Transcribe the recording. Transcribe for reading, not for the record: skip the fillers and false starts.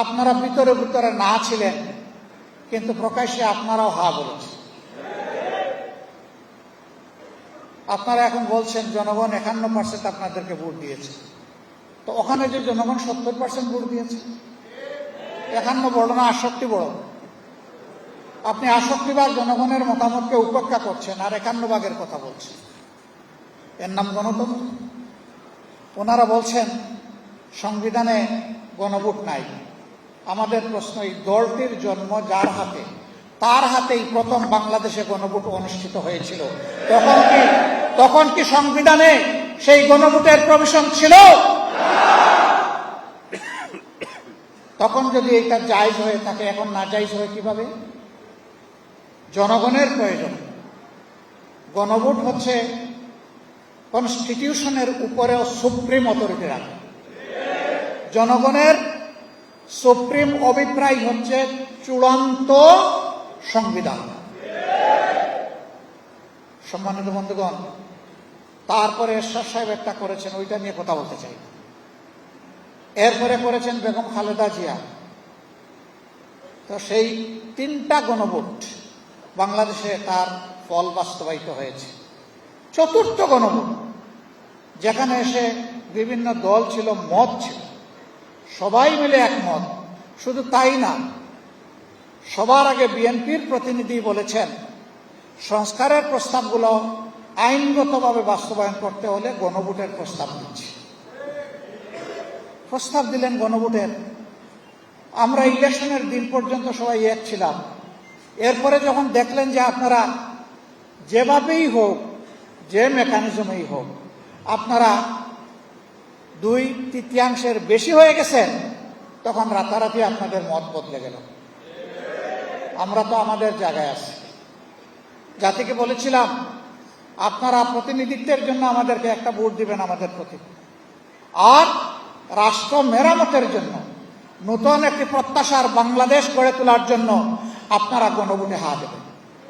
আপনারা ভিতরে ভিতরে না ছিলেন, কিন্তু প্রকাশ্যে আপনারাও হা বলেছেন। আপনারা এখন বলছেন জনগণ 51% আপনাদেরকে ভোট দিয়েছে। তো ওখানে যে জনগণ 70% ভোট দিয়েছে, 51 বড় না 68 বড়? আপনি 68 ভাগ জনগণের মতামতকে উপেক্ষা করছেন আর 51 ভাগের কথা বলছেন। এর নাম গণতন্ত্র? ওনারা বলছেন সংবিধানে গণভোট নাই। আমাদের প্রশ্ন, এই দলটির জন্ম যার হাতে, তার হাতেই প্রথম বাংলাদেশে গণভোট অনুষ্ঠিত হয়েছিল। তখন কি সংবিধানে সেই গণভোটের প্রভিশন ছিল? তখন যদি এটা জায়েজ হয়ে থাকে, এখন না জায়েজ হয় কিভাবে? জনগণের প্রয়োজন। গণভোট হচ্ছে কনস্টিটিউশনের উপরেও সুপ্রিম অথরিটি রাখে। জনগণের সুপ্রিম অভিপ্রায় হচ্ছে চূড়ান্ত সংবিধান। সম্মানিত বন্ধুগণ, তারপরে এরশাদ সাহেব একটা করেছেন, ওইটা নিয়ে কথা বলতে চাই। এরপরে করেছেন বেগম খালেদা জিয়া। তো সেই 3টা গণভোট বাংলাদেশে তার ফল বাস্তবায়িত হয়েছে। 4র্থ গণভোট, যেখানে এসে বিভিন্ন দল ছিল, মত ছিল, সবাই মিলে একমত। শুধু তাই না, সবার আগে বিএনপির প্রতিনিধি বলেছেন সংস্কারের প্রস্তাবগুলো আইনগতভাবে বাস্তবায়ন করতে হলে গণভোটের প্রস্তাব দিচ্ছে। প্রস্তাব দিলেন গণভোটের। আমরা ইলেকশনের দিন পর্যন্ত সবাই এক ছিলাম। এরপরে যখন দেখলেন যে আপনারা যেভাবেই হোক, যে মেকানিজমেই হোক, আপনারা 2/3 বেশি হয়ে গেছেন, তখন রাতারাতি আপনাদের মত বদলে গেল। আমরা তো আমাদের জায়গায় আছি। জাতিকে বলেছিলাম আপনারা প্রতিনিধিত্বের জন্য আমাদেরকে একটা ভোট দিবেন আমাদের প্রতি, আর রাষ্ট্র মেরামতের জন্য, নতুন একটি প্রত্যাশার বাংলাদেশ গড়ে তোলার জন্য আপনারা গণভোটে হা দেবেন।